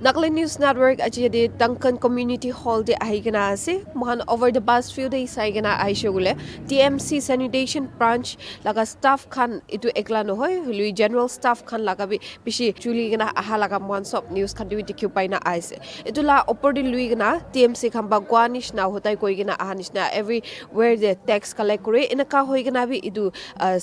Nagaland News Network ajadi Duncan Community Hall de ahigana ase mohan over the past few days aigana aishe gule TMC sanitation branch laga staff khan itu ekla no hoy lui general staff khan laga bi bishi chuli gana aha laga mohan sob news khan bi dikhu paina aise itu la opor de lui gana TMC khan ba gwanish na hotai koi gana ahanish na everywhere the tax collect kore inaka hoi gana bi itu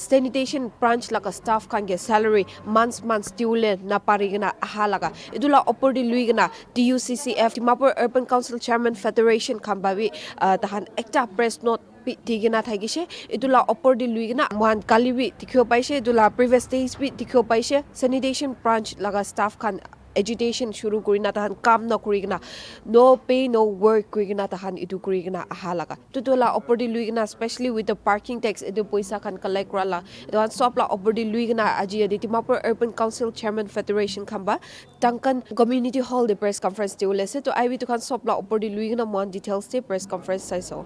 sanitation branch laga staff khan ge salary months due na pari gana aha laga itu la opor de Luigana, DUCCF, Dimapur Urban Council Chairman Federation Kambawi, tahan ekta press note tigina thagishe idula opor di luigana mohan kaliwi tikho paise idula previous days bi tikho paise sanitation branch laga staff khan agitation shuru kurina tahan kam na kurigna no pay no work kurigna tahan idu kurigna ahalaga tutula opor di luigana especially with the parking tax idu poisa khan collect rala idan sopla opor di luigana aji adi Dimapur Urban Council Chairman Federation khamba Duncan Community Hall the press conference de ulese to ibi to kan sopla opor di luigana mon details de press conference saiso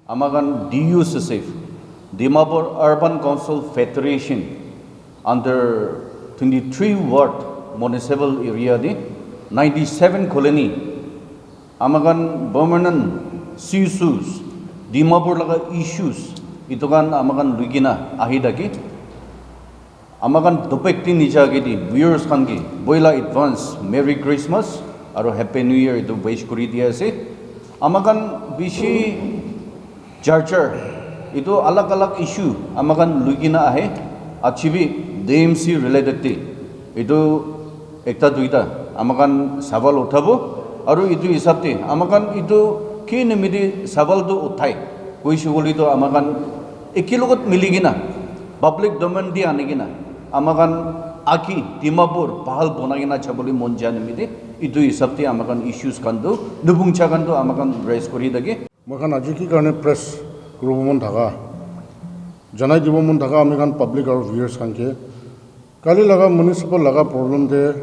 Amagan DUCCF, Dimapur Urban Council Federation, under 23 ward municipal area di 97 colony. Amagan permanent issues, Dimapur laga issues, itu kan amagan lugina ahidagi. Amagan dopekti nijagi di viewers kangi, boila advance Merry Christmas, aro Happy New Year itu wish kuri dia se. Amagan bishi Charger itu alak-alak issue amakan lugina ahe achibi DMC related ti itu ekta duita amakan sabal uthabo aru itu hisabte amakan itu ki nimidi sabal tu uthai koi sugoli to amakan ekilogot miligina public domain di anigina amakan aki Dimapur pahal bonagina chaboli monja nimidi itu hisabte amakan issues kandu nubungcha kandu amakan raise kori dage Makan aji ki karne press grubumon dhaga janai dibomon dhaga amikan public or viewers kanke kali laga municipal laga problem de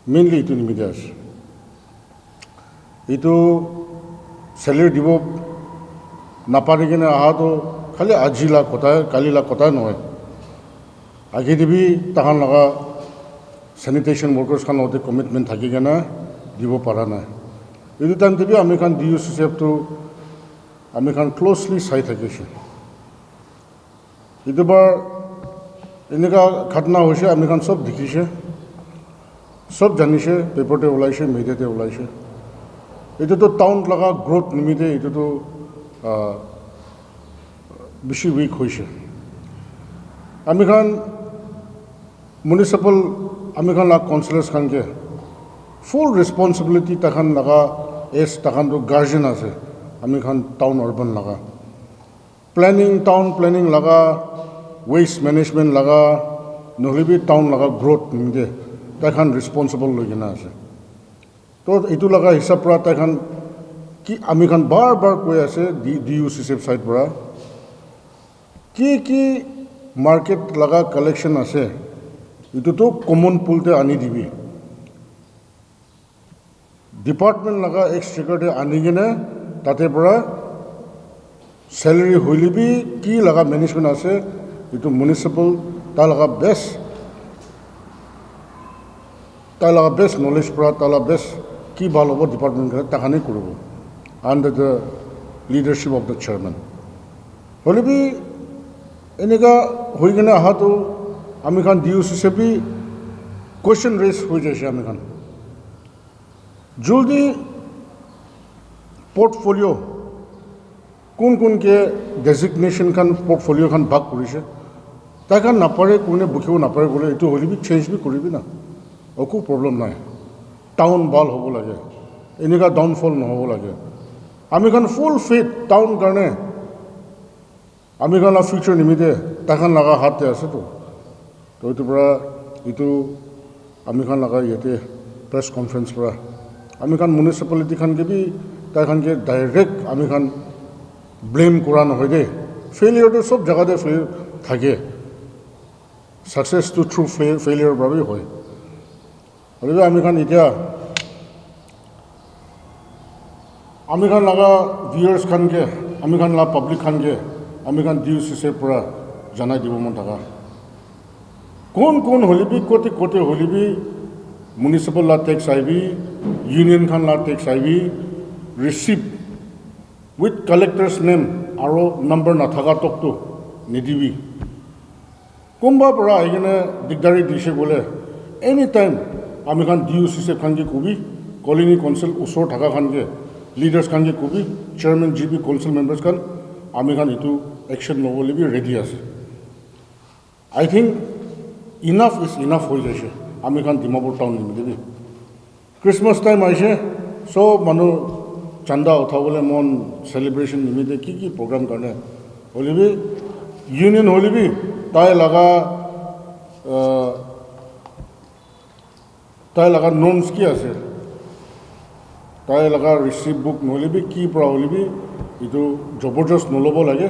mainly itu nimidas itu salary dibo napari kene aha to khali aji la kota kali la kota noy age dibi tahan laga sanitation workers kan ote commitment thaki gena dibo para na itu time tebi amikan DUCCF to amikan closely sai thakishe itu bar enika ghatna hoise amikan sob dikhishe sob janishe paper te ulaishe media te ulaishe itu to town laga growth nimite itu to bishi weak hoise amikan municipal amikan la councillors kanke full responsibility takhan laga as takhan to guardian ase ami khan town urban laga town planning laga waste management laga nohlibi town laga growth nimde takhan responsible logina ase to itu laga hisab pra takhan ki ami khan bar koi ase DUCCF side pra ki market laga collection ase itu to common pool te ani dibi department laga exchequer de anigene tate pura salary hoilibi ki laga management ase itu municipal ta laga best knowledge pura ta laga best ki bhalobo department kare takhane kurubo under the leadership of the chairman hoilibi eneka hoigene aha to ami khan DUCCF bi question raise hoi jaise ami khan जल्दी portfolio कौन के designation Khan portfolio Khan भाग करिसे ताखान नापारे कोने बुखियो नापारे बोले इतो होली भी change भी करिबि ना ओको प्रॉब्लम नाय टाउन बाल होबो लागे एनिका डाउनफॉल न होबो लागे आमी खान फुल फेथ टाउन करने आमी खान फ्यूचर निमिते ताखान लगा हाथे आसे तो इतो बरा इतो आमी खान लगा यते प्रेस कॉन्फ्रेंस पर আমি খান মিউনিসিপালিটি খান কে বি তাই খান কে ডাইরেক্ট আমি খান ব্লেম করা নহয় দে ফেলিয়ার তো সব জায়গাতে ফেল থাকে সাকসেস তো থ্রু ফেলিয়ার বাবে হয় হলে আমি খান ইতিয়া আমি খান লাগা ভিউয়ার্স খান কে আমি খান লা পাবলিক খান কে আমি খান DUCCF পৰা জানাই দিব মন থাকা কোন হলিবি কোটি হলিবি municipal la tax aibi, union khan la tax aibi, receipt with collector's name aro number na thaka tok to nidibi. Kumba para aigena digdari dishe bole anytime ami khan DUCC khan ke kubi colony council usor thaka khan ke leaders khan ke kubi chairman GB council members khan ami khan itu action lobole bi ready ase. I think enough is enough hoi jaise ami khan Dimapur town nimide bi Christmas time aise so manu chanda uthabole mon celebration nimide ki program karne holibi union holibi tai laga norms ki ase tai laga receipt book holibi ki pra holibi itu jobordast nolobo lage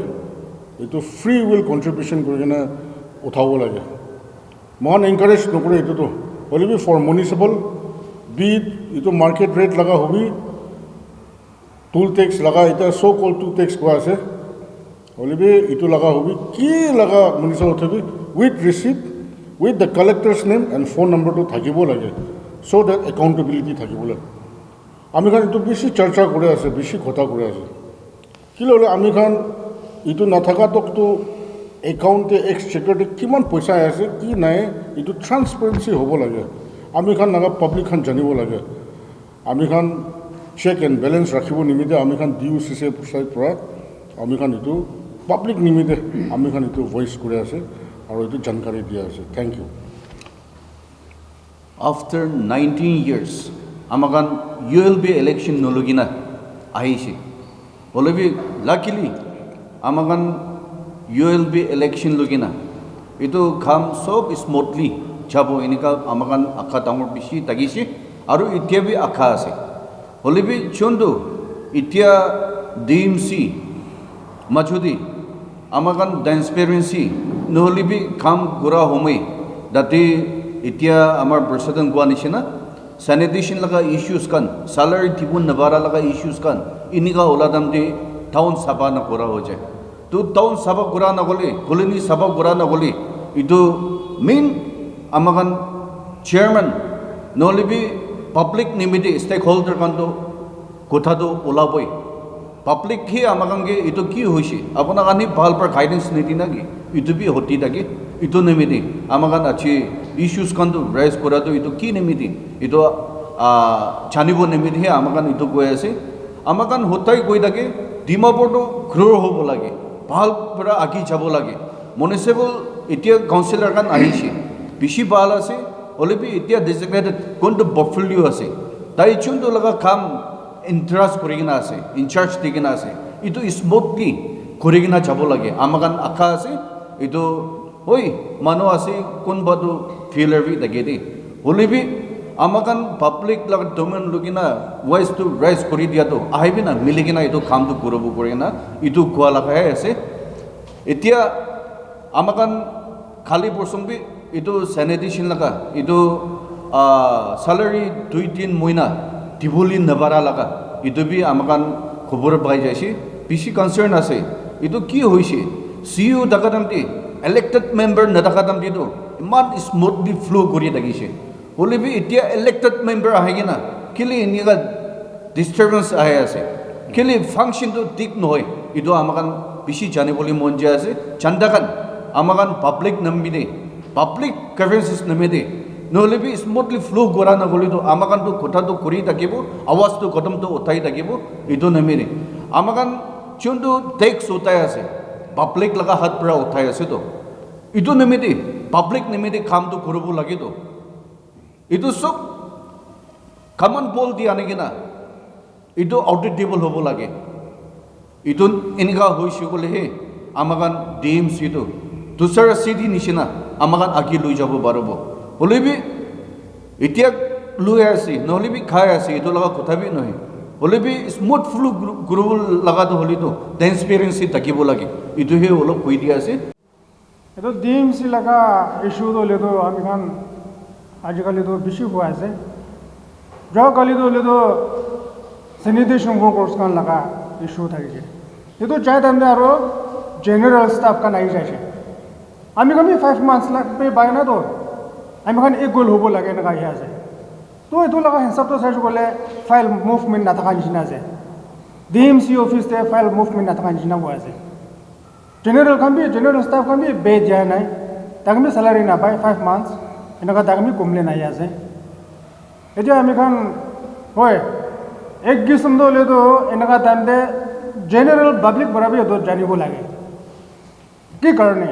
itu free will contribution korina uthabo lage mon encourage nokore itu to holibi for municipal be itu market rate laga hobi tool tax laga ita so called tool tax ko ase holibi itu laga hobi ki laga municipal hobi with receipt with the collector's name and phone number to thakibo lage so that accountability thakibo lage ami khan itu beshi charcha kore ase beshi khota kore ase kilole ami khan itu nathaka tok to account te exchequer te kiman paisa ase ki nai itu transparency hobo lage ami khan naga public khan janibo lage ami khan check and balance rakhibo nimide ami khan DUCC side pra ami khan itu public nimide ami khan itu voice kore ase aru itu jankari dia ase. Thank you. After 19 years amagan ULB election nologina ahishi holibi luckily amagan ULB election logina itu kham sob smoothly jabo inika amagan akha tamor bishi tagishi aru itia bi akha ase holibi chondo itia DMC majudi amagan transparency noholibi kham gura homai dati itia amar president gwa nishina sanitation laga issues kan salary tibun nabara laga issues kan inika oladam de town sabha na kora ho jaye to town sabha kora na gole colony sabha kora na gole itu main amagan chairman noholibi public nimide stakeholder kan to kotha to olaboi public hi amagange itu ki hoise apuna kani bhal par guidance niti nagi itu bi hoti dagi itu nimide amagan achi issues kan to raise kora to itu ki nimide itu chanibo nimide hi amagan itu koi ase amagan hotai koi dage Dimapur to grow hobo lage bhal pura agi jabo lage municipal itia councillor kan ahishi bishi bhal ase holibi itia designated konto portfolio ase tai chundu laga kam interest korigina ase in charge digina ase itu smoothly korigina jabo lage amagan akha ase itu hoi mano ase kon badu failure bi dagedi holibi amagan public laga domain lugina voice to raise kori dia to ahibina miligina itu kam to kurobu korina itu kwa laga ase itia amagan khali borsong bi itu sanitation laga itu salary 2-3 moina tibuli nabara laga itu bi amakan khobor pai jaisi bishi concern ase itu ki hoise CEO dakatam ti elected member na dakatam ti to iman smoothly flow kori dagise hole bi itia elected member ahigina kili niga disturbance ahe ase kili function to tik noy itu amakan bishi jane boli monje ase chandakan amakan public nambide public conferences namede নহলে B smoothly flow করা না গলি তো আমাকান তো কথা তো করি থাকিব আওয়াজ তো কদম তো উঠাই থাকিব ইটো নেমেরে আমাকান চুনটো টেক্স উঠাই আছে পাব্লিক লাগা হাত পৰা উঠাই আছে তো ইটো নেমেদি পাব্লিক নেমেদি কাম তো কৰিব লাগে তো ইটো সব কমন বল দি আনে কিনা ইটো আউটডেটেবল হ'ব লাগে ইটো এনেকা হৈছে গলে হে আমাকান ডিএমসি তো দুসৰা সিটি নিচিনা আমাকান আকি লৈ যাব পাৰিব হলিবি এতিয়া লৈ আছে নহলিবি খাই আছে এটো লগা কথা বি নহয় হলিবি স্মুথ ফ্লো গ্ৰুব লাগাটো হলিতো ট্ৰান্সপাৰেন্সি থাকিব লাগে ইটো হে অলপ কৈ দিয়া আছে এটো ডিএমসি লগা ইস্যু হলেতো আমি খান আজিকালি তো বেশি হওয়া আছে যোৱাকালি তো হলেতো স্যানিটেশন ওয়াৰ্কাৰ্স খান লগা ইস্যু থাকিছে এটো চাই তামনে আৰু জেনারেল স্টাফ খান আহি যাইছে আমি 5 মান্থস লাগবে বাই না তো আমি খান এক গোল হব লাগে না গাই আছে তো এইটো লগা হিচাপটো চাইছোঁ গ'লে ফাইল মুভমেণ্ট নাথাকা নিচিনা আছে DMC অফিচতে ফাইল মুভমেণ্ট নাথাকা নিচিনা হৈ আছে জেনেৰেল ষ্টাফ খান বি বে দিয়া নাই তাক আমি চেলাৰী নাপায় 5 মান্থছ এনেকুৱা তাক আমি কমপ্লেইন আহি আছে এতিয়া আমি খান হয় এক কিসম হ'লেতো এনেকুৱা টাইমতে জেনেৰেল পাব্লিক বৰাবি জানিব লাগে কি কাৰণে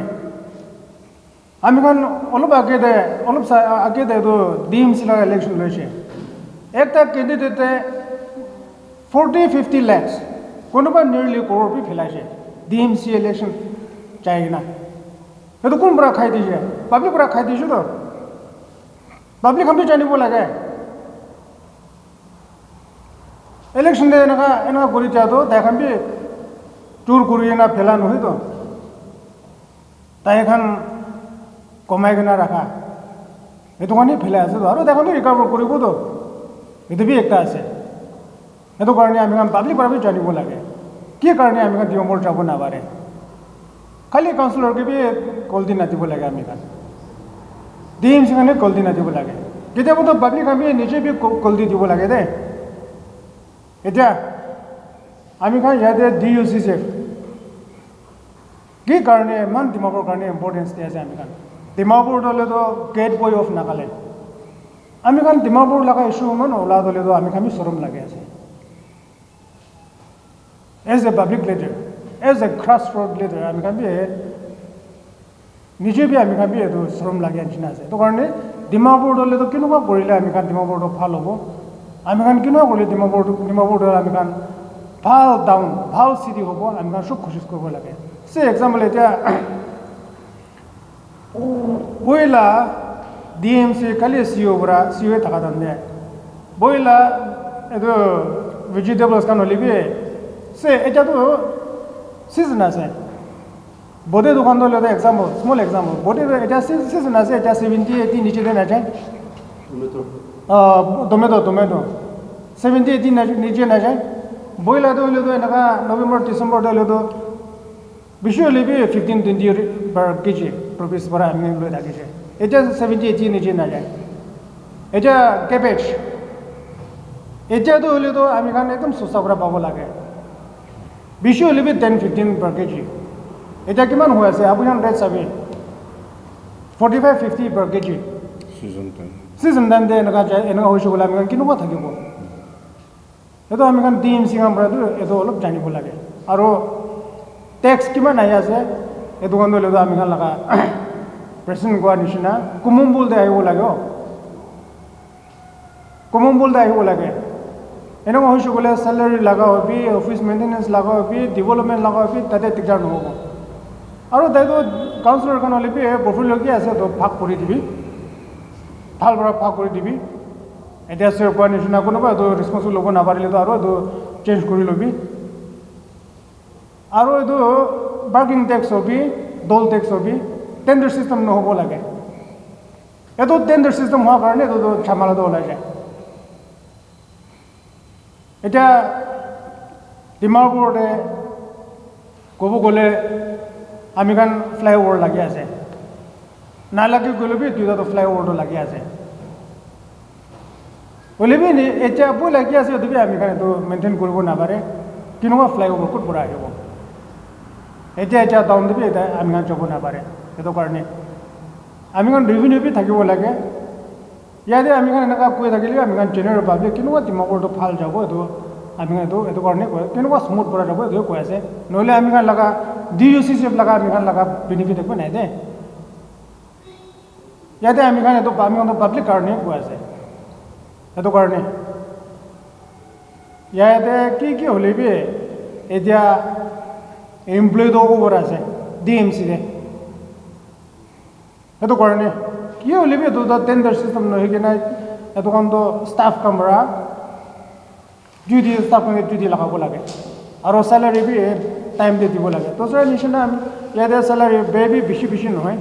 আমি খান অলপ আগে এইটো DMC লগা ইলেকশ্যন লৈছে একটা কেণ্ডিডেটে 40-50 lakhs কোনোবা নিয়াৰলি কৰোৰ বি ফেলাইছে DMC ইলেকশ্যন চাই কিনা সেইটো কোন পৰা খাই দিছে পাব্লিক পৰা খাই দিছোঁ তো পাব্লিক আমি জানিব লাগে ইলেকশ্যন দে এনেকুৱা কৰি দিয়াতো তাইখন বি চুৰ কৰি কিনা ফেলা নহয় তো তাইখন কমাই কিনা ৰাখা সেইটো কাৰণে ফেলাই আছে তো আৰু তাইখন ৰিকভাৰ কৰিবতো সেইটো বি একটা আছে সেইটো কাৰণে আমি পাব্লিক পৰা জানিব লাগে কি কাৰণে আমি ডিএমৰ যাব নাপাৰে খালি কাউন্সিলৰকে বি কলদি নাদিব লাগে আমি DMC খানে কলদি নাদিব লাগে কেতিয়াবাতো পাব্লিক আমি নিজে বি কলদি দিব লাগে দে এতিয়া আমি ইয়াতে DUCCF কি কাৰণে ইমান ডিমাপুৰৰ কাৰণে ইম্পৰ্টেঞ্চ দিয়া আছে আমি ডিমাপুৰত হ'লেতো গেট ৱে অফ নাগালেণ্ড আমি ডিমাপুৰ লগা ইছ্যু ইমান ওলাদ হ'লেতো আমি চৰম লাগে আছে as a public leader as a grassroot leader আমি নিজে বি আমি এইটো চৰম লাগে নিচিনা আছে সেইটো কাৰণে ডিমাপুৰত হ'লেতো কেনেকুৱা কৰিলে আমি ডিমাপুৰটো ভাল হ'ব আমি কেনেকুৱা কৰিলে ডিমাপুৰটো আমি ভাল টাউন ভাল চিটি হ'ব আমি চব কোচিছ কৰিব লাগে সে এক্সাম্পল এতিয়া বইলা DMC খালি CEO পৰা CEO থাকা দান্দে বইলা এইটো ভেজিটেবলছ খান হ'লে বি সে এতিয়াতো সিজন আছে বডে দোকান হ'লে এক্সাম্পল স্মল এক্সাম্পল বডে এতিয়া সিজন আছে এতিয়া 70-80 নিচে দে নাযায় টমেটো 70-80 নিচে নাযায় বইলাটো হ'লেতো এনেকুৱা নৱেম্বৰ-ডিচেম্বৰতে হ'লেতো বেছি হ'লে বি 15-20 per kg रुपीस পৰা আমি লৈ থাকিছে এতিয়া 70-80 নিচে নাযায় এতিয়া কেবেজ এতিয়াতো হ'লেতো আমি একদম সস্তা পৰা পাব লাগে বেছি হ'লে বি 10-15 per kg এতিয়া কিমান হৈ আছে আপুনি ৰেট চাবি 45-50 per kg সিজন টাইম দে এনেকুৱা হৈছে বোলে আমি কেনেকুৱা থাকিব এইটো আমি DMC পৰাতো এইটো অলপ জানিব লাগে আৰু টেক্স কিমান আহি আছে এইটো কাৰণে হ'লেতো আমি লগা প্ৰেচিডেণ্ট কোৱাৰ নিচিনা কুমুম্বুলতে আহিব লাগে কুমুম্বুলতে আহিব লাগে এনেকুৱা হৈছে বোলে চেলাৰী লগা হ'বি অফিচ মেইনটেনেঞ্চ লগা হ'বি ডেভেলপমেণ্ট লগা হ'বি তাতে দিগদাৰ নহ'ব আৰু তাইতো কাউন্সিলৰ কাৰণে হ'লে বি প্ৰফিটলৈকে আছে তো ভাগ কৰি দিবি ভাল পৰা ভাগ কৰি দিবি এতিয়া চেয়াৰ কোৱাৰ নিচিনা কোনোবা এইটো ৰেছপন্সিবল ল'ব নাপাৰিলেতো আৰু এইটো চেঞ্জ কৰি ল'বি আৰু এইটো বাৰ্কিং টেক্স হ'বি দল টেক্স হ'বি টেণ্ডাৰ চিষ্টেম নহ'ব লাগে এইটো টেণ্ডাৰ চিষ্টেম হোৱাৰ কাৰণে এইটো ঝামেলাটো ওলাই যায় এতিয়া ডিমাপুৰতে ক'ব গ'লে আমি ফ্লাইঅভাৰ লাগি আছে নালাগে গ'লে বি দুটাতো ফ্লাইঅভাৰটো লাগি আছে হ'লে বি এতিয়া বৈ লাগি আছে যদি আমি এইটো মেইনটেইন কৰিব নাপাৰে কেনেকুৱা ফ্লাইঅভাৰ ক'ত পৰা আহিব এতিয়া ডাউন দিবি এতিয়া আমি যাব নাপাৰে সেইটো কাৰণে আমি ৰেভিনিউ বি থাকিব লাগে ইয়াতে আমি এনেকুৱা কৈ থাকিলে আমি জেনেৰেল পাব্লিক কেনেকুৱা ডিমাপুৰটো ভাল যাব এইটো আমি এইটো কাৰণে কয় কেনেকুৱা স্মুথ পৰা যাব এইটো কৈ আছে নহ'লে আমি লগা DUCCF লগা আমি লগা বেনিফিট একো নাই দে ইয়াতে আমি এইটো আমি পাব্লিক কাৰণে কৈ আছে সেইটো কাৰণে ইয়াতে কি হ'লে বি এতিয়া এমপ্লয়ীটো ওপৰ আছে DMC দে সেইটো কাৰণে কি হ'লে বি এইটো টেণ্ডাৰ চিষ্টেম নহয় কিনে এইটো কাৰণটো ষ্টাফ কামৰা ষ্টাফ ডিউটি লগাব লাগে আৰু চেলাৰী বি টাইম দি দিব লাগে তো চাই নিচিনা ইয়াতে চেলাৰী বে বি বেছি নহয়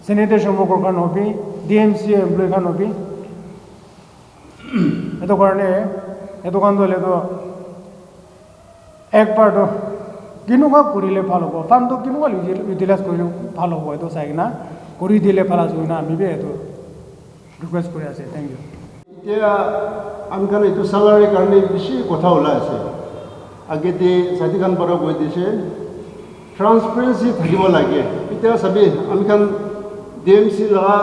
চেনিটেশ্যন ৱৰ্কৰ কাৰণে হ'বি DMC এমপ্লয়ী খান হ'বি সেইটো কাৰণে এইটো কাৰণটো হ'লেতো একবাৰতো কেনেকুৱা কৰিলে ভাল হ'ব ফাণ্ডটো কেনেকুৱা ইউটিলাইজ কৰিলে ভাল হ'ব এইটো চাই কিনা কৰি দিলে ভাল আছোঁ না আমি বি এইটো ৰিকুৱেষ্ট কৰি আছে থেংক ইউ এতিয়া আমি খান এইটো চেলাৰীৰ কাৰণে বেছি কথা ওলাই আছে আগেতে সাথী খান পৰা কৈ দিছে ট্ৰান্সপাৰেন্সি থাকিব লাগে এতিয়া সবে আমি খান ডিএমসি লগা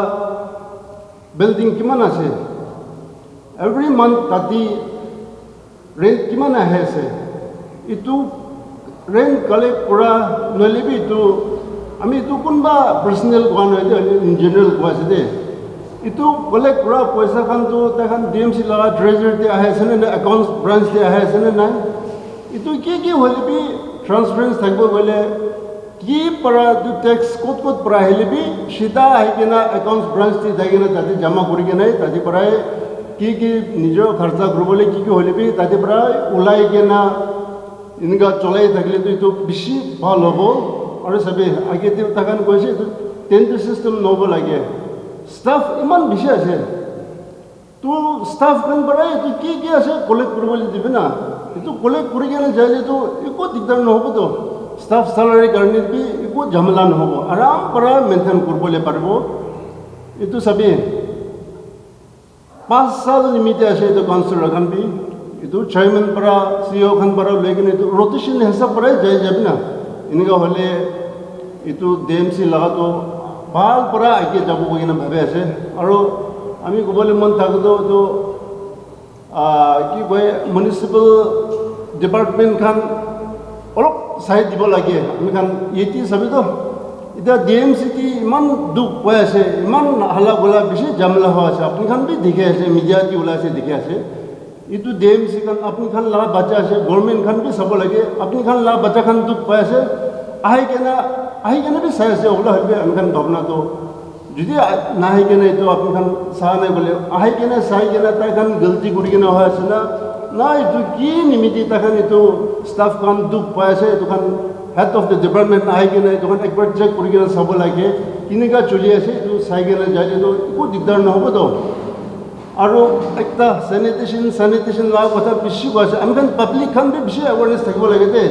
বিল্ডিং কিমান আছে এভৰি মান্থ তাতি ৰেন্ট কিমান আহে আছে ইটো ৰেন্ট কালেক্ট কৰা নলেবি ইটো আমি ইটো কোনবা পাৰ্সোনেল কোৱা নহয় ইন জেনেৰেল কোৱা আছে দে ইটো কালেক্ট কৰা পইচা খানটো তাখান ডিএমসি লগা ট্ৰেজাৰীতে আহে আছে নে একাউণ্টছ ব্ৰাঞ্চতে আহে আছে নে নাই ইটো কি হলেবি ট্ৰান্সপাৰেন্স থাকিব গ'লে কি পৰা তো টেক্স ক'ত পৰা আহিলেবি সিধা আহি কিনা একাউণ্টছ ব্ৰাঞ্চতে যাই কিনা তাতে জমা কৰি কিনে তাতে পৰাই কি নিজৰ খৰচা কৰিবলৈ কি হলেবি তাতে পৰা ওলাই কিনা এনেকুৱা চলাই থাকিলেতো এইটো বেছি ভাল হ'ব আৰু সবে আগেতে তাখান কৈছে এইটো টেণ্ট চিষ্টেম নহ'ব লাগে ষ্টাফ ইমান বেছি আছে তো ষ্টাফ খান পৰাই এইটো কি আছে কালেক্ট কৰিবলৈ দিবি না এইটো কালেক্ট কৰি কিনে যাইলেতো একো দিগদাৰ নহ'বতো ষ্টাফ চেলাৰীৰ কাৰণে একো ঝামেলা নহ'ব আৰাম পৰা মেইনটেইন কৰিবলৈ পাৰিব এইটো সবে 5 সাল নিমিত্তে আছে এইটো কাউন্সিলৰ খান বি এইটো চেয়াৰমেন পৰা সিইঅ খান পৰা লৈ কিনে এইটো ৰটেশ্যন হিচাপ পৰাই যাবি না এনেকুৱা হ'লে এইটো ডিএমসি লগাটো ভাল পৰা আগে যাব কিনে ভাবি আছে আৰু আমি ক'বলৈ মন থাকোঁতো এইটো কি কয় মিউনিচিপেল ডিপাৰ্টমেণ্ট খান অলপ চাই দিব লাগে আমি খান ইতি চাবিতো এতিয়া ডিএমসি ইমান দুখ পাই আছে ইমান হাল্লা গোলা বেছি জামেলা হৈ আছে আপুনি খান বি দেখি আছে মিডিয়াত ওলাইছে দেখি আছে এইটো ডিএমসি খান আপুনি খান লগা বাচ্চা আছে গভৰ্ণমেণ্ট খান বি চাব লাগে আপুনি খান লগা বাচ্চা খান দুখ পাই আছে আহি কেনে বি চাই আছে ওলা ভাবি আমি খান ভাৱনাটো যদি নাহি কেনে এইটো আপুনি খান চাহ নাই বোলে আহি কেনে চাই কেনে তাই খান গলতি কৰি কেনে হৈ আছে না এইটো কি নিমিত্তে তাখান এইটো ষ্টাফ খান দুখ পাই আছে এইটো খান হেড অফ দ্য ডিপাৰ্টমেণ্ট আহি কেনে এইটো খান একবাৰ চেক কৰি কেনে চাব লাগে কেনেকুৱা চলি আছে এইটো চাই কেনে যাইলেতো একো দিগদাৰ নহ'বতো আৰু একটা চেনিটেশ্যন লগা কথা বেছি কৈ আছে আমি খান পাব্লিক খান বি বেছি এৱাৰনেছ থাকিব লাগে দে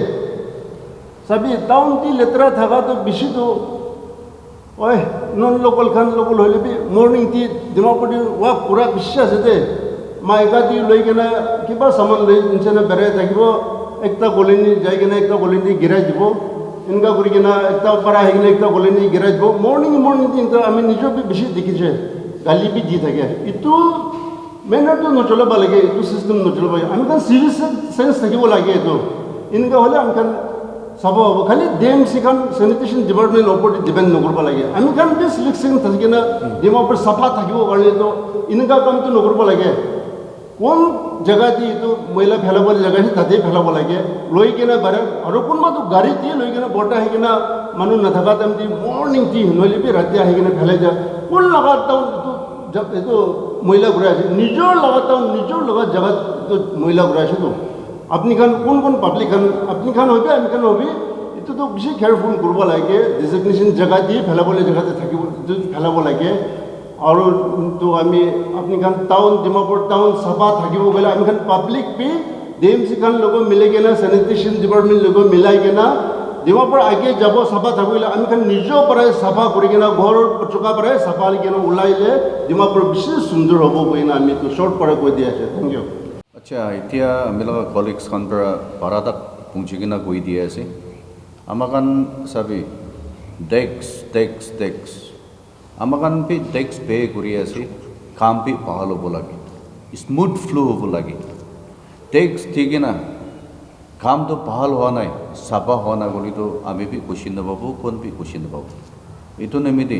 চাবি টাউনটি লেতেৰা থকাটো বেছিতো ঐ নন লোকেল খান লোকেল হ'লে বি মৰ্ণিং টি ডিমাপুৰী ৱাক পূৰা বেছি আছে দে মাইকাটি লৈ কেনে কিবা সামান লৈ নিচিনা বেৰাই থাকিব একটা কলনি যাই কেনে একটা কলনি গিৰাই দিব এনেকুৱা কৰি কিনে একটা পৰা আহি কিনে একটা কলনি গিৰাই দিব মৰ্ণিং কিন্তু আমি নিজৰ বেছি দেখিছে গালি বি দি থাকে এইটো মেনাৰটো নচলাব লাগে এইটো চিষ্টেম নচলাব লাগে আমি খান চিৰিয়াছ চেঞ্চ থাকিব লাগে এইটো এনেকুৱা হ'লে আমি খান চাব হ'ব খালি ডিএমসি খান চেনিটেশ্যন ডিপাৰ্টমেণ্ট ওপৰত ডিপেণ্ড নকৰিব লাগে আমি খান বি চিলেকশ্যন থাকি কিনে ডিমাপুৰ চাফা থাকিব কাৰণেতো এনেকুৱা কামটো নকৰিব লাগে কোন জেগাতে এইটো ময়লা ফেলাব জেগা আছে তাতেই ফেলাব লাগে লৈ কিনে বাৰে আৰু কোনোবাটো গাড়ী দি লৈ কিনে বৰ্তা আহি কিনে মানুহ নাথাকা টাইমটি মৰ্ণিং টি নহ'লে বি ৰাতি আহি কিনে ফেলাই যায় কোন লগা টাউন এইটো ময়লা ঘূৰাই আছে নিজৰ লগা টাউন নিজৰ লগা জেগাত এইটো ময়লা ঘূৰাইছেতো আপুনি খান কোন পাব্লিক খান আপুনি খান হ'বি আমি খান হ'বি এইটোতো বেছি কেয়াৰফুল কৰিব লাগে ডেজিগনেশ্যন জেগা দি ফেলাবলৈ জেগাতে থাকিব ফেলাব লাগে আৰু তো আমি আপনি খান টাউন ডিমাপুৰ টাউন চাফা থাকিব গ'লে আমি খান পাব্লিক বি ডিএমসি খান লগত মিলাই কিনে চেনিটেশ্যন ডিপাৰ্টমেণ্ট লগত মিলাই কিনে ডিমাপুৰ আগে যাব চাফা থাকিলে আমি খান নিজৰ পৰাই চাফা কৰি কিনে ঘৰৰ চোকা পৰাই চাফা কিনে ওলাইলে ডিমাপুৰ বেছি সুন্দৰ হ'ব বুলি আমি তো শ্বৰ্ট পৰা কৈ দি আছে থেংক ইউ আচ্ছা এতিয়া আমি লগা কলিগছ খান পৰা ভাড়াটাক পहुঁচি কিনে কৈ দি আছে আমাৰ খান চাবি টেক্স আমাৰ খান বি টেক্স পে কৰি আছে কাম বি ভাল হ'ব লাগে স্মুথ ফ্লো হ'ব লাগে টেক্স ঠিক না কামটো ভাল হোৱা নাই চাফা হোৱা নাই বুলিতো আমি বি খুচি নাপাব কোন বি খুচি নাপাব এইটো নিমিত্তে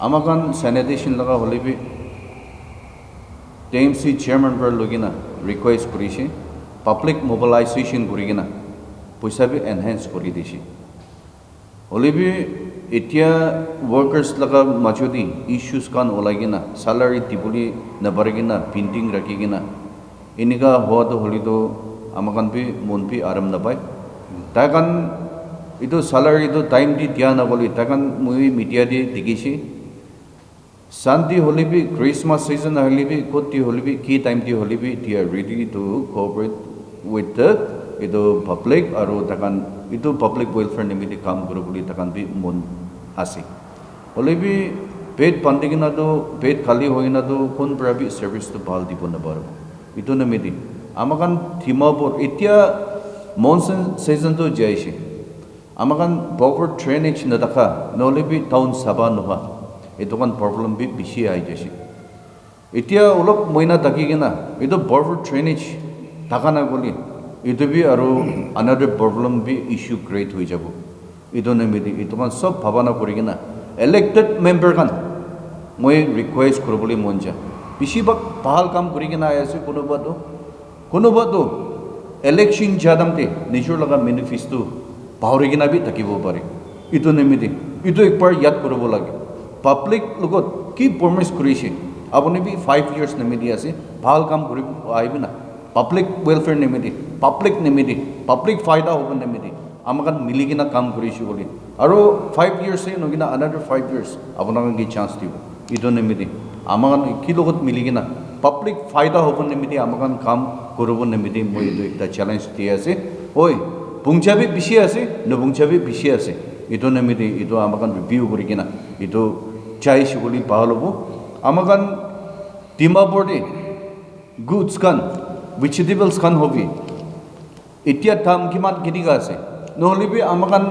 আমাৰ খান চেনিটেশ্যন লগা হ'লে বি ডিএমসি চেয়াৰমেন পৰা লৈ কিনে ৰিকুৱেষ্ট কৰিছে পাব্লিক মোবিলাইজেশ্যন কৰি কিনে পইচা বি এনহেঞ্চ কৰি দিছে হ'লে বি এতিয়া ৱৰ্কাৰ্ছ লগা মাজতে ইছ্যুজ খান ওলাই কিনে চেলাৰী দিবলৈ নাপাৰে কিনে পেইণ্টিং ৰাখি কিনে এনেকুৱা হোৱাটো হ'লেতো আমাৰ খান বি মন বি আৰাম নাপায় তাই কাৰণ এইটো চেলাৰীটো টাইম দি দিয়া নগ'লে তাই কাৰণ মই মিডিয়া দি দেখিছে শান্তি হ'লে বি ক্ৰিছমাছ ছিজন আহিলে বি ক'ত দি হ'লে বি কি টাইম দি হ'লে বি দে আৰ ready to cooperate with the এইটো পাব্লিক আৰু তাকান এইটো পাব্লিক ৱেলফেয়াৰ নিমিত্তে কাম কৰোঁ বুলি তাকান বি মন আছে হ'লে B bed panding na do bed kali hoy na do kon prabi service to bal di na bar ito na medi amakan Dimapur itia monsoon season to jaishi amakan bawford drainage na daka nolebi town saba noha ito kan problem bi bishi ai jaishi itia ulop moina daki gina ito bawford drainage taka na goli ito bi aro another problem bi issue create hoi jabo ito na medi ito kan sob bhabana kori gina elected member kan moi request korobole monja bisibak bahal kam kori gina ayase konoba to election jadamte nijor laga manifesto bahori gina bi takibo pare ito na medi ito ekbar yad korobo lage public logot ki promise korise apuni bi 5 years na medi ase bahal kam kori aibi na public welfare nemedi public faida hobo nemedi amakan miligina kam korishi boli aro 5 years se nogina another 5 years apunaka gi chance dibo ito nemedi amakan ki logot miligina public faida hobo nemedi amakan kam korobo nemedi moi do ekta challenge di ase oi bungchabi bishi ase no bungchabi bishi ase ito nemedi ito amakan review korigina ito chai shugoli bahalobo amakan Dimapur de goods kan vegetables kan hobi itia tam kiman kiniga ase nohole bi amakan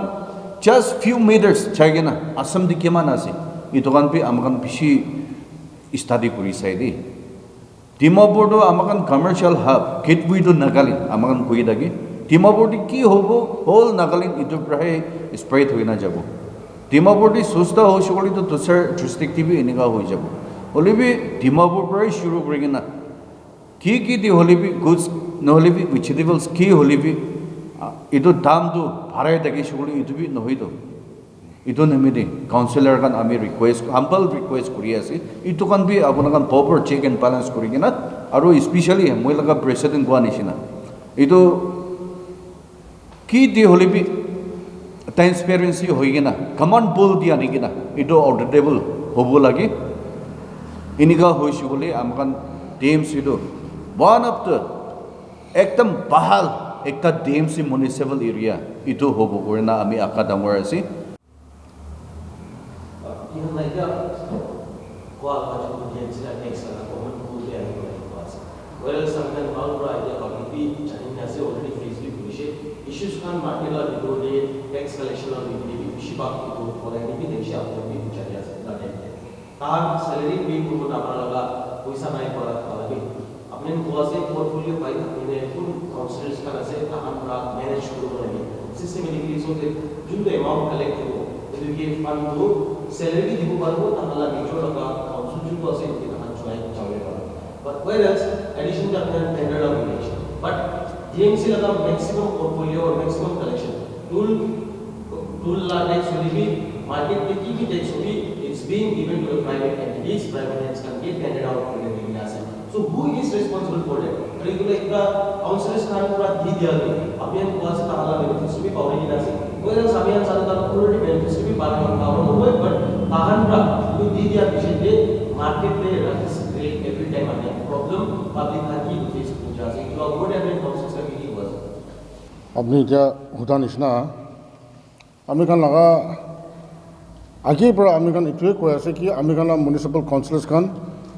just few meters chagena asam di kiman ase ito kan bi amakan bishi study kuri sai di Dimapur do amakan commercial hub gateway to Nagaland amakan koi dagi Dimapur di ki hobo whole Nagaland ito prahe spread hoina jabo Dimapur di susta ho shogoli to dusar district bi iniga hoi jabo olebi Dimapur prahe shuru korigena ki di holibi goods no holibi vegetables ki holibi ito dam do bharai dagi shuguli ito bi nohoi do ito nemedi councillor kan ami humble request kuri ase ito kan bi apuna kan proper check and balance kuri gina aro especially moi laga president gwa nishina ito ki di holibi transparency hoi gina command bull di ani gina ito auditable hobo lagi iniga hoi shuguli amakan DMC do one of the ekdam bahal ekta DMC municipal area ito hobo korna ami akadamor ase even like kwa kachu DMC la next la common pool ya well sometimes all right the community challenge ase already faced with issues kan market la do de tax collection la be bishibak to for any bi deksha apni chali ase la de tar salary be ko na laga paisa nai pora lagi अपने कोसे portfolio पाई अपने full counsellors का से हम पूरा manage करो लगे systematically सो दे जो amount collect हो तो ये फंड तो सैलरी दिबो पारबो ताहला निजो लगा काउंसिल जो तो से कि हम चॉइस चावे but whereas addition the tender of election but DMC लगा मैक्सिमम पोर्टफोलियो और मैक्सिमम कलेक्शन टूल ला टैक्स will be market में की टैक्स होगी it's being given to the private entities private entities can get handed out to the areas so who is responsible for that regular का counsellors का पूरा दी दिया गया अभी हम कौन सा ताला बेनिफिट्स भी पावर की नासी कोई ना सभी हम सारे ताला पूरे बेनिफिट्स भी पावर में पावर हुए बट ताहन का जो दी दिया विषय पे मार्केट में रखस क्रिएट एवरी टाइम आने प्रॉब्लम पब्लिक का की फेस पूछा से जो अवॉइड एवरी काउंसलर्स का भी हुआ अपनी क्या होता निशना अमेरिकन लगा आगे पर अमेरिकन इतने कोई ऐसे कि अमेरिकन म्युनिसिपल काउंसिलर्स खान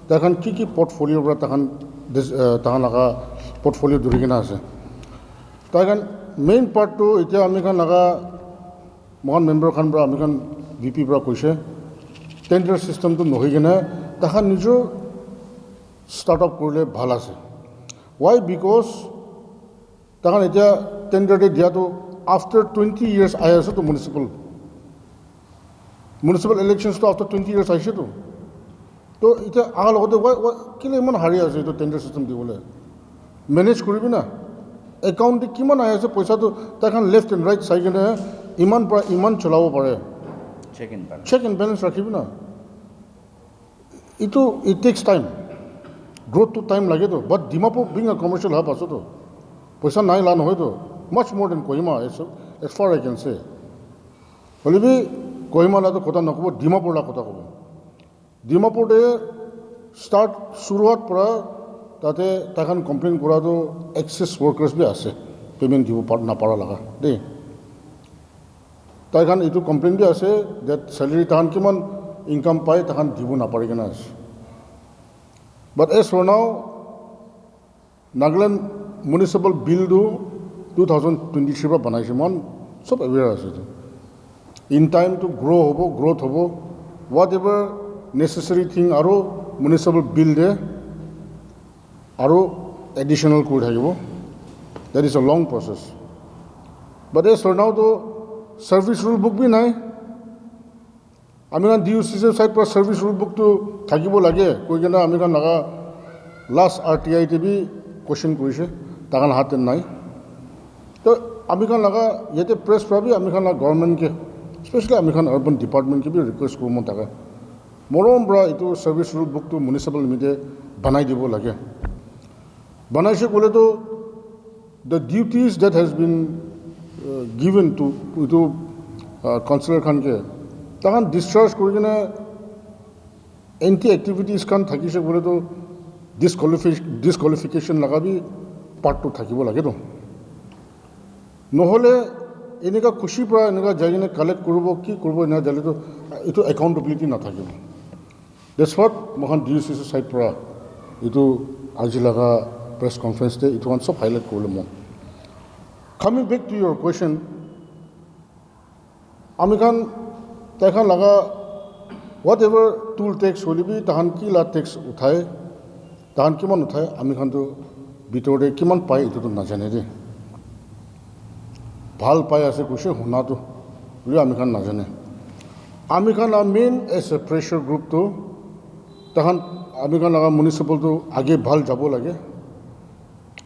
तखन की पोर्टफोलियो पर तखन लगा पोर्टफोलियो दूरी के ना से तखन मेन पार्ट तो इतना अमेरिकन लगा महान मेंबर खान पर अमेरिकन VP पर कुछ टेंडर सिस्टम तो नहीं के ना तखन निजो स्टार्टअप कर ले भाला से वाई बिकॉज तखन इतना टेंडर दे दिया तो आफ्टर 20 years आया से तो म्युनिसिपल इलेक्शंस तो आफ्टर 20 years आइसे तो इतना आगे लगते वाई किले मन हारी आसे तो टेंडर सिस्टम दी बोले मैनेज करी ना एकाउंट किमान आया से पैसा तो तखन लेफ्ट एंड राइट साइड ने इमान चलाव पारे चेक एंड बैलेंस रखी ना इट टेक्स टाइम ग्रोथ तो टाइम लगे तो but Dimapur being a commercial hub आसो तो पैसा नाई लान हो तो much more than Kohima as far as I can say Holi भी कोहिमा ला तो कोता नकबो डिमापुर ला कोता कबो डिमापुर दे स्टार्ट शुरुआत पर ताते ताखान कंप्लेन करा तो एक्सेस वर्कर्स भी आसे पेमेंट दिबो ना पारा लगा दे ताखान इटु कंप्लेन भी आसे दैट सैलरी ताखान किमान ইনকাম পায় তাহান দিব নাপাৰে কেনে আছে বাট এজ ফৰ নাও নাগালেণ্ড মিউনিচিপাল বিলটো 2023 পৰা বনাইছে মন চব এৱেৰ আছে ইন টাইম টু গ্ৰ'থ হ'ব হোৱাট এভাৰ নেচেচাৰী থিং আৰু মিউনিচিপাল বিল দে আৰু এডিশ্যনেল কৰি থাকিব that is a long process but as for now তো সাৰ্ভিস ৰুল বুক বি নাই আমি DUCCৰ সাইড পৰা সার্ভিস রুল বুকটো থাকিব লাগে কৈ কিনে আমি লগা লাষ্ট RTI বি কোয়েশ্চন কৰিছে তাকান হাতে নাই তো আমি লগা ইয়াতে প্ৰেছ পাবি আমি গভৰ্ণমেণ্টকে স্পেচিয়েলি আমি আৰ্বান ডিপাৰ্টমেণ্টকে বি ৰিকুৱেষ্ট কৰোঁ মই তাকে মৰম পৰা এইটো সার্ভিস রুল বুকটো মিউনিচিপাল লিমিটে বনাই দিব লাগে বনাইছে ক'লেতো the duties that has been given to councillor khan ke tahan discharge kori kena anti activities khan thakise bole to disqualification laga bi part to thakibo lage to nohole enika khushi pra enika jaigine collect koribo ki koribo ena jale to etu accountability na thakibo that's what mohan DUCC side pra etu aji laga press conference te etu kan sob highlight korle mo Coming back to your question, Amikan Takan Laga, whatever tool takes will be Tahan Kila takes Utai, Tahan Kiman Utai, Amikan to Bitode Kiman Pai to the Najanede. Pal Pai as a cushion, Hunato, Amikan Najane. Amikan are main as a pressure group to Tahan Amikan Laga municipal to Age Bal Jabo Lage,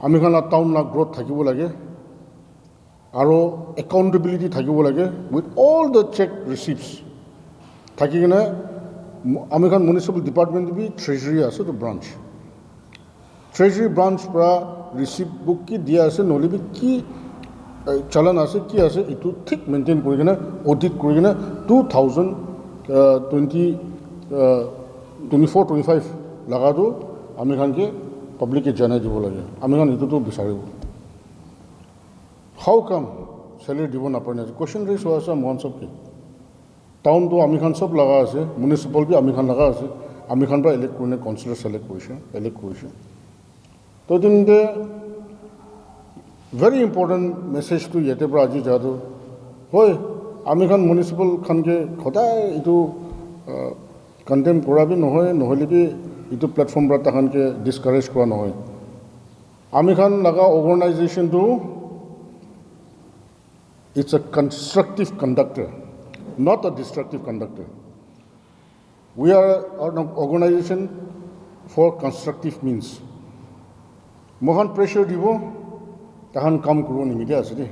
Amikan town la growth Takibo Lage. আৰু accountability থাকিব লাগে with all the check ৰিচিপ্টছ থাকি কিনে আমি municipal department B treasury আছে তো branch treasury branch পৰা receipt book কি দিয়া আছে নহ'লে বি কি চালান আছে কি আছে এইটো ঠিক মেইনটেইন কৰি কিনে অডিট কৰি কিনে 2024-25 লগাটো আমি পাব্লিকে জনাই দিব লাগে আমি এইটোতো বিচাৰিব How come salary দিব নাপাৰে কোয়েশ্চন ৰেজ হৈ আছে মন সব কি টাউন তো আমি সব লগা আছে মিউনিচিপাল বি আমি লগা আছে আমি পৰা ইলেক্ট কৰিনে কাউন্সিলৰ সিলেক্ট কৰিছে তো দিনতে ভেৰি ইম্পৰ্টেণ্ট মেছেজ টু ইয়াতে পৰা আজি যাতো হয় আমি মিউনিচিপাল খানকে সদায় এইটো কন্টেম কৰাবি নহয় নহ'লে বি এইটো প্লেটফৰ্ম পৰা তাহানকে ডিসকাৰেজ কৰা নহয় আমি লগা অৰ্গেনাইজেশ্যনটো It's a constructive conductor, not a destructive conductor. We are an organization for constructive means. Mohan pressure dibo, tahan kam kuro ni media aside.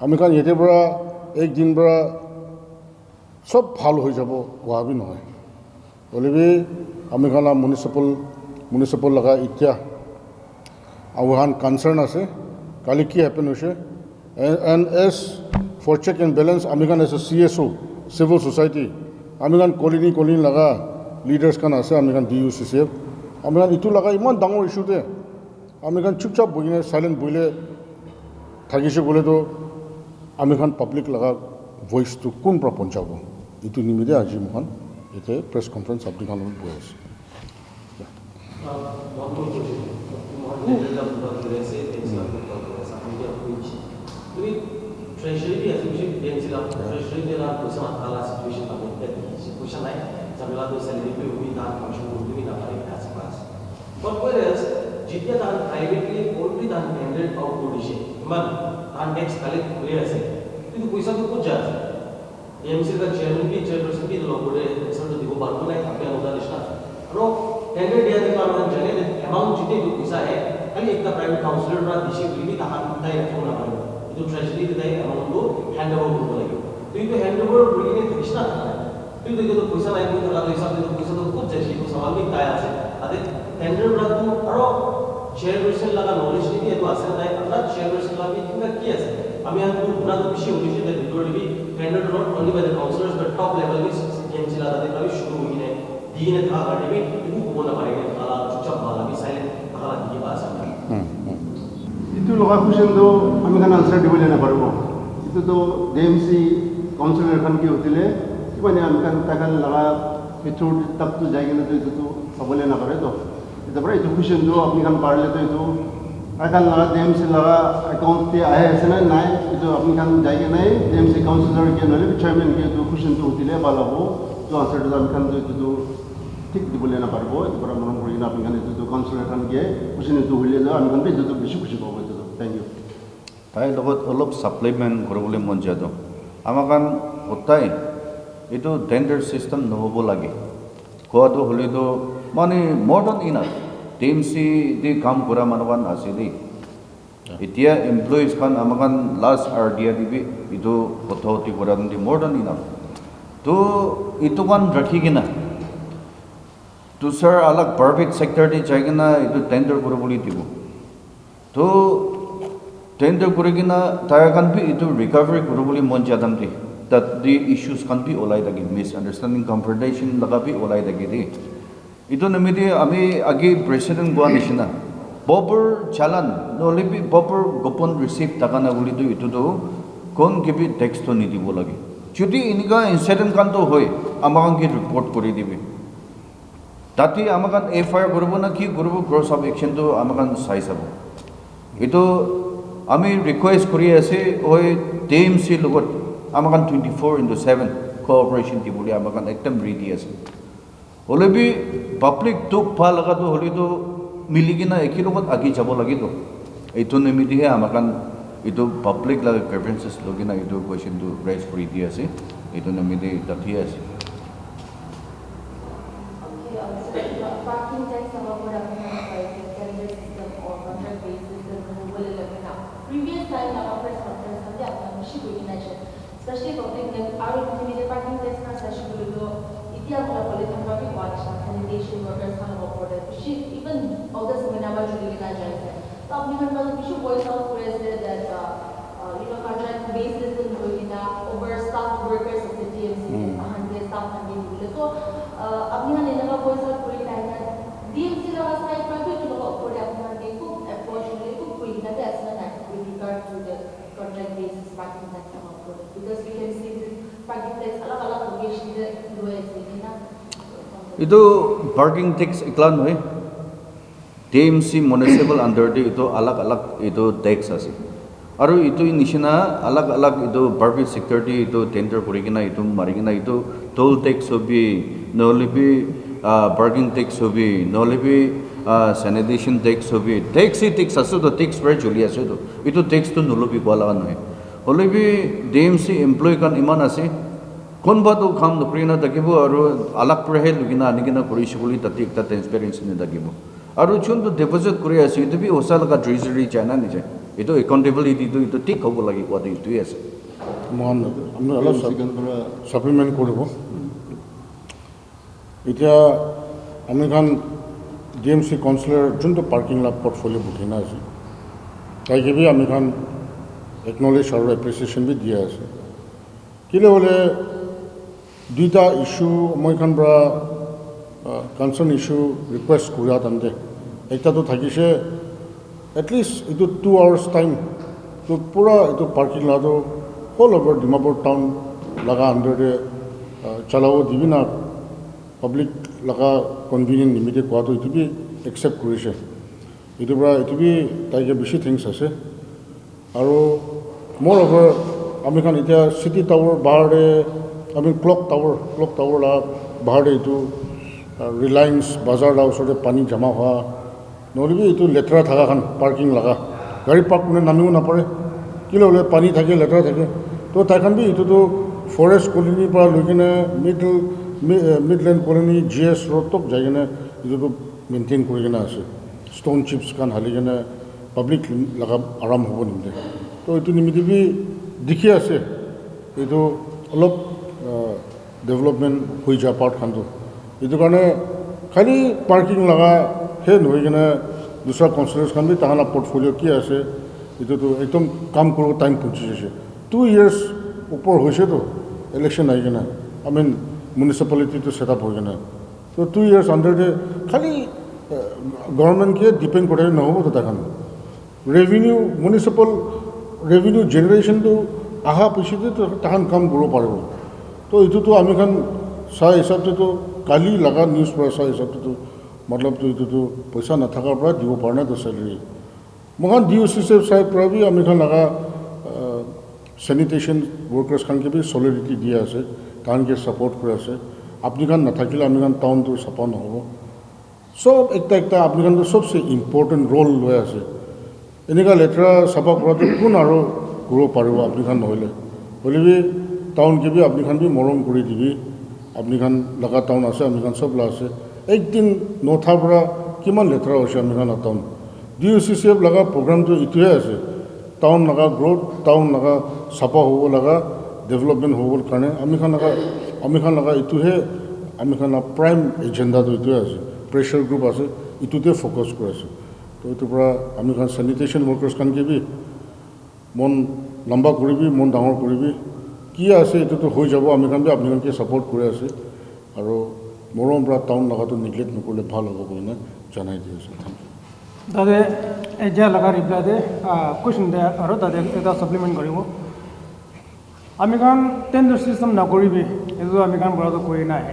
Ami kan yete bra ek din bra sob bhal hoi jabo wabi noy. Olebe ami kan municipal laga itya awahan concern ase. Kali ki happen hoise. And as for check and balance, Amikan as a CSO, civil society, Amikan colony laga leaders kan ase, Amikan DUCCF, Amikan itu laga iman dangor issue te, Amikan chupchap boine silent boile, thagise bole to, Amikan public laga voice to kun pra ponchabo. Itu nimide aji mohan, ite press conference abdi kan boyes. Treasury भी ऐसे कुछ bank से लाभ treasury के लाभ कुछ समाज काला situation का बहुत कुछ नहीं जब लाभ तो salary पे भी दान फंक्शन को भी ना पाए ऐसे पास but whereas जितने दान privately और भी दान handled out को डिशे मन दान tax collect हुए ऐसे तो पैसा तो कुछ जाता है AMC का chairman भी chairperson भी लोग बोले सर तो देखो बात तो नहीं आपके अनुदान निष्ठा रो handled दिया देखो हम जाने amount जितने जो पैसा है खाली एक का private counselor ना डिशे भी ताकत नहीं रखो ना पाए जो ट्रेजरी के दाई अमाउंट को हैंड ओवर करने लगे तो ये हैंड ओवर बोलने के कृष्णा था तो ये तो पैसा नहीं कोई लगा तो हिसाब से तो पैसा तो कुछ जैसे तो सवाल भी काया से अरे टेंडर ब्रांड तो अरो चेयरपर्सन लगा नॉलेज नहीं है तो आसन नहीं अपना चेयरपर्सन लगा भी इनका किया है हमें यहाँ तो बुना तो पिछले होने से रिकॉर्ड भी tender not only by the councillors but top level भी गेम चला था कभी शुरू हुई है दी ने था गाड़ी में इनको को ना पाएगा काला चुपचाप वाला भी साइलेंट काला दी बात है itu loka question do ami kan answer dibole na parbo itu to DMC councilor khan ki hotile মানে আমি কান তাকান লাগা ভিতর তক তো যাই কিনা তো তো সবলে না করে তো এটা পরে এটা কুশন তো আপনি কান পারলে তো এটা আকান লাগা ডিএমসি লাগা অ্যাকাউন্ট তে আয় আছে না নাই এটা আপনি কান যাই কিনা ডিএমসি কাউন্সিলর কে নলে চেয়ারম্যান কে তো কুশন তো হতিলে ভালো হবো তো আনসার তো আমি কান তো ঠিক দিবলে না পারবো এবার মনে করি না আপনি কান তো কাউন্সিলর কান কে কুশন তো হইলে আমি কান তো বেশি খুশি পাবো তো থ্যাংক ইউ তাই লগত অলপ সাপ্লিমেন্ট কৰিবলৈ মন যায় তো আমাৰ কাৰণ সদায় এইটো টেণ্ডাৰ ছিষ্টেম নহ'ব লাগে কোৱাটো হ'লেতো মানে মোৰ দেন ইনাফ টিএমচি দি কাম কৰা মানুহখন আছে দেই এতিয়া এমপ্লয়িজ খান আমাৰ কাৰণ লাষ্ট আৰ দিয়া দিবি এইটো কথা অতি কৰা দি মোৰ দেন ইনাফ তো এইটো কান ৰাখি কিনা তো ছাৰ অলপ প্ৰাইভেট ছেক্টৰ দি যাই কিনা এইটো টেণ্ডাৰ কৰিবলৈ দিব তো টেণ্ডাৰ কৰি কিনা তাৰ কান বি এইটো ৰিকভাৰী কৰিবলৈ মন যাম দেই তাত দি ইছ্যুজ কান বি ওলাই থাকে মিছ আণ্ডাৰষ্টেণ্ডিং কনফ্ৰণ্টেশ্যন লগা বি ওলাই থাকে দেই এইটো নিমিত্তে আমি আগে প্ৰেচিডেণ্ট গোৱা নিচিনা ববৰ চালান নহ'লে বি ববৰ গোপন ৰিচিপ্ট থকা না বুলিতো এইটোতো কোন কিবি টেক্সটো নিদিব লাগে যদি এনেকুৱা ইনচিডেণ্ট কানটো হয় আমাক কি ৰিপৰ্ট কৰি দিবি তাতে আমাক এফআইআৰ কৰিব না কি কৰিব ক্ৰছ অফ একশ্যনটো আমাক চাই চাব এইটো আমি ৰিকুৱেষ্ট কৰি আছে হয় টিএমচিৰ লগত আমাক 24/7 কোঅপাৰেশ্যন দিবলৈ আমাক একদম ৰেডি আছে হ'লে বি পাব্লিক দুখ ভাল লগাটো হ'লেতো মিলি কিনা একে লগত আগি যাব লাগেতো এইটো নিমিত্তেহে আমাক এইটো পাব্লিক লাগে প্ৰেফাৰেঞ্চেছ লৈ কিনা এইটো কুৱেশ্যনটো ৰাইজ কৰি দি আছে এইটো নিমিত্তে তাতেই আছে parking tax sama pun dah pernah pakai tender system or contract based system boleh lebih nak. Previous time nama press conference saja apa mesti begini aja. Especially public yang aru ini parking tax na session dulu itu yang kalau boleh tanpa bi watch sanitation workers kan report mesti even August minggu baru jadi kita aja. Tapi ni kan kalau mesti voice out president that contract based system boleh na overstaffed workers of the TMC 100 staff 100 boleh tu अपनी हाँ लेने का कोई साथ पूरी time है DMC लगा side पर भी तो लोग पूरे अपने हाँ देखो अप्रोच ले को कोई ना तो ऐसा ना with regard to the contract basis parking tax हम आपको because we can see this parking tax अलग-अलग लोकेशन से दो ऐसे ही ना itu parking tax iklan hoy TMC municipal under the itu alag-alag itu tax ase aru itu nishina alag-alag itu private sector di itu tender kurigina itu marigina itu toll tax hobi nolibi parking tax hobi nolibi sanitation tax hobi taxi tax asu to tax rate juli asu to itu tax to nolobi gwala noy holibi DMC employee kan iman ase konba to kham nokrina takibo aru alag prehe lugina anigina kurishuli tate ekta transparency ne takibo aru chun to deposit kuri ase itu bi osal ka treasury chana ni jai itu accountability itu ঠিক হ'ব লাগিব কোৱাটো এইটোৱে আছে মহান আমি অলপ সাপ্লিমেণ্ট কৰিব এতিয়া আমি খান ডিএমচি কাউন্সিলৰ যোনটো পাৰ্কিং লাভ পৰ্টফলিঅ' বুকিং আছে তাইকে বি আমি খান একনলেজ আৰু এপ্ৰিচিয়েশ্যন বি দিয়া আছে কেলে হ'লে দুইটা ইছ্যু মই খান পৰা কনচাৰ্ণ ইছ্যু ৰিকুৱেষ্ট কৰা তাতে একটাতো থাকিছে এটলিষ্ট এইটো 2 hours টাইম তো পুৰা এইটো পাৰ্কিং লাটো হোল অভাৰ ডিমাপুৰ টাউন লগা আণ্ডাৰতে চলাব দিবি না পাব্লিক লগা কনভিনিয়েণ্ট নিমিত্তে কোৱাটো এইটো বি একচেপ্ট কৰিছে এইটোৰ পৰা এইটো বি তাইকে বেছি থিংছ আছে আৰু মোৰ অভাৰ আমি খান এতিয়া চিটি টাৱাৰ বাহাৰে আমি ক্লক টাৱাৰ লা বাহাৰে এইটো ৰিলায়েন্স বাজাৰ লা ওচৰতে পানী জমা হোৱা নহ'লে এইটো লেতেৰা থকা খান পাৰ্কিং লগা গাড়ী পাৰ্ক কোনে নামিব নাপাৰে কিলে হ'লে পানী থাকে লেতেৰা থাকে তো তাইখান বি এইটোতো ফৰেষ্ট কলনীৰ পৰা লৈ কিনে মিডলেণ্ড কলনী GS ৰোডক যাই কিনে এইটোতো মেইনটেইন কৰি কিনে আছে ষ্ট'ন চিপছ খান হালি কিনে পাব্লিক লগা আৰাম হ'ব নিমিত্তে তো এইটো নিমিত্তে বি দেখি আছে এইটো অলপ ডেভেলপমেণ্ট হৈ যোৱা পাৰ্ট খানটো এইটো কাৰণে খালি পাৰ্কিং লগা সেই নহয় কিনে দুসৰা কাউন্সিলাৰ্ছ খান বি তাহানা পৰ্টফলিঅ' কি আছে এইটোতো একদম কাম কৰিব টাইম পঞ্চিছে 2 years ওপৰ হৈছেতো ইলেকশ্যন আহি কিনে আই মিন মিউনিচিপালিটিটো ছেট আপ হৈ কিনে তো 2 years আণ্ডাৰতে খালি গভৰ্ণমেণ্টকে ডিপেণ্ড কৰে নহ'বতো তাহান ৰেভিনিউ মিউনিচিপাল ৰেভিনিউ জেনেৰেশ্যনটো অহা পিছতে তাহান কাম কৰিব পাৰিব तो इतुतो आमी खान सा हिसाब से तो काली लगा न्यूज़ पर सा हिसाब से तो मतलब तो इतुतो पैसा न थका पर दिवो पारना तो सैलरी मगान DOC से साइड पर भी आमी खान लगा सैनिटेशन वर्कर्स खान के भी सॉलिडिटी दिया আছে तान के सपोर्ट करे আছে আপনি খান নাথাকিলে আমি খান টাউন তো সাফা নহব সব একটা একটা আপনি খান তো সবচেয়ে ইম্পৰ্টেণ্ট ৰোল লৈ আছে এনেকুৱা লেতেৰা চাফা কৰাটো কোন আৰু কৰিব পাৰিব আপনি খান নহ'লে হ'লে টাউন কে আপনি খান भी মৰম কৰি দিবি আপনি খান লগা টাউন আছে আমি খান সব লা আছে একদিন নথাৰ পৰা কিমান লেতেৰা হৈছে আমি খান টাউন DOCCF লগা প্ৰগ্ৰামটো ইটোৱে আছে টাউন লগা গ্ৰোথ টাউন লগা চাফা হ'ব লগা डेवलपमेंट होबल কাৰণে আমি খান লগা ইটোহে আমি খান প্ৰাইম এজেন্ডাটো ইটোৱে আছে প্ৰেছাৰ গ্ৰুপ আছে ইটোতে ফ'কাছ কৰি আছে তো এইটোৰ পৰা আমি খান চেনিটেশ্যন ৱৰ্কাৰ্ছ খানকে বি মন লম্বা কৰিবি মন ডাঙৰ কৰিবি কি আছে এইটোতো হৈ যাব আমি খান বি আপুনি খানকে ছাপোৰ্ট কৰি আছে আৰু মৰম পৰা টাউন লগাটো নিগলেক্ট নকৰিলে ভাল হ'ব বুলি জনাই দি আছোঁ থেংক ইউ দাদা এজা লগা ৰিপ্লাই দে কুৱেশ্যন দে আৰু দাদা এটা সাপ্লিমেন্ট কৰিব আমি খান টেন্ডাৰ সিস্টেম নকৰিবি এইটো আমি খান বৰাটো কৰি নাই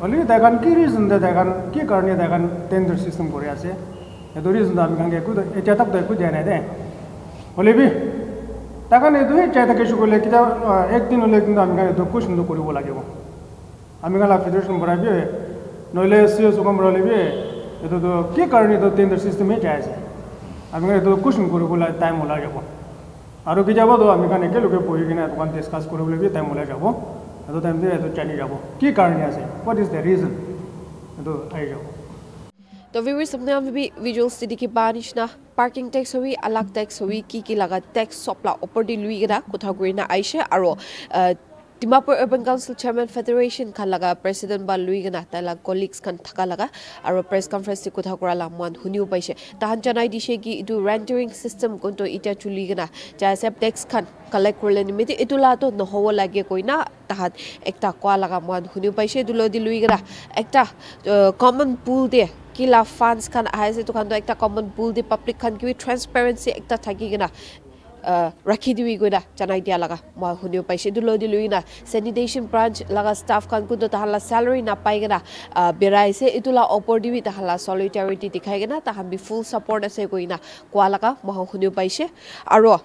হলি দেখান কি ৰিজন দে দেখান কি কাৰণে দেখান টেন্ডাৰ সিস্টেম কৰি আছে এইটো ৰিজন আমি খান একো এতিয়া তাক একো দিয়া নাই দে হলি বি দেখান এইটো চাই থাকে শুকলে কিটা একদিন হলে কিন্তু আমি খান এইটো কুৱেশ্যনটো কৰিব লাগিব আমি খান ফেডাৰেশ্যন বঢ়াবি নহলে সিও সুকম বঢ়ালিবি এইটো কি কাৰণে এইটো টেন্ডাৰ সিস্টেমে চাই আছে আমি খান এইটো কুৱেশ্যন কৰিবলৈ টাইম ওলাই যাব আৰু কি যাব তো আমি খান একেলগে বহি কিনে দোকান ডিছকাছ কৰিবলৈ বি টাইম ওলাই যাব এইটো টাইম দিয়ে এইটো জানি যাব কি কাৰণে আছে হোৱাট ইজ দ্য ৰিজন এইটো আহি যাব तो viewers हमने हम भी visuals दिखी बानिश ना parking tax हुई अलग tax हुई की लगा tax सप्ला ऊपर दी लुई गरा कुथा गुइना आइशे आरो Dimapur Urban Council Chairman Federation kan laga President ba lui gana tala colleagues kan thaka laga aro press conference ti kotha kora la man huniu paise tahan janai dishe ki itu rendering system konto ita chuli gana ja sep tax kan collect korle nimiti itula to no howo lage koina tahan ekta kwa laga man huniu paise dulo di lui gana ekta common pool de kila funds kan aise to kan do ekta common pool de public kan ki transparency ekta thaki gana rakhi diwi goida janai dia laga ma hunio paise dulo diluina sanitation branch laga staff kan ku to tahala salary na pai gana berai se itula opor diwi tahala solidarity dikhai gana ta ham bi full support ase goina kwa laga ma hunio paise aro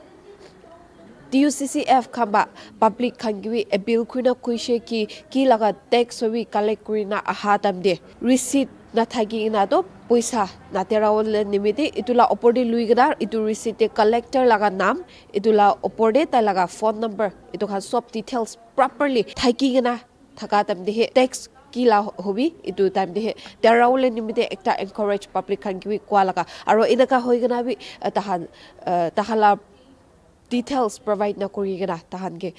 DUCCF khamba public khangwi appeal kuina kuise ki laga tax hobi collect kurina aha tamde receipt na thagi ina to poisa na terawol nimite itula oporde lui gada itu receipt collector laga nam itula oporde ta laga phone number itu khan sop details properly thagi gina thaka tamde he tax kila hobi itu time de terawol nimite ekta encourage public khangwi kwa laga aro inaka hoi gana bi tahala details provide na kori gana tahan ke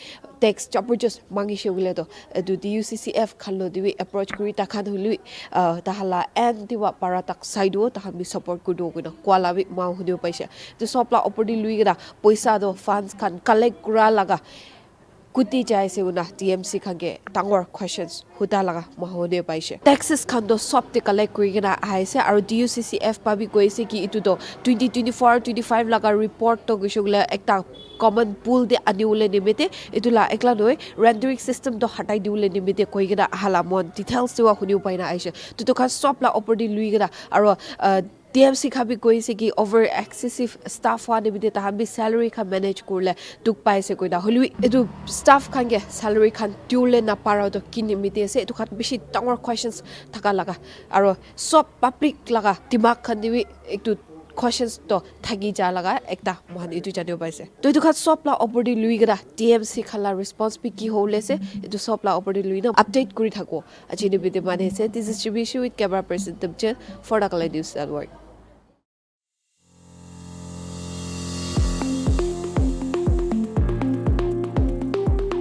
text chapu just mangi shewile to du DUCCF khallo diwi approach kuri ta khan hului tahala and diwa paratak side o tahan bi support ku do gina kwala bi ma hudio paise to sopla opodi lui gana poisa do funds kan collect kura laga kuti jai se una TMC khange tangor questions huta laga mahode paise taxes khan do sop te collect kuri gina aise aro DUCCF pa bi koise ki itu do 2024-25 laga report to gishugla ekta common pool de aniule nimite itula ekla noi rendering system do hatai diule nimite koi gina hala mon details to huniu paina aise to khan sop la opodi lui gina aro TMC khabi koise ki over excessive staff wani bide ta hambi salary kha manage kurle tuk paise koida holui etu staff khange salary khan tule na para to kinimite ase etu khat bishi tangor questions thaka laga aro sob public laga dimag khan diwi ektu questions to thagi ja laga ekta mohan etu janio paise to etu khat sob la opodi lui gada TMC khala response bi ki hole se etu sob la opodi lui na update kuri thako ajini bide mane se this is Chibishi with camera person Tabje for the News Network.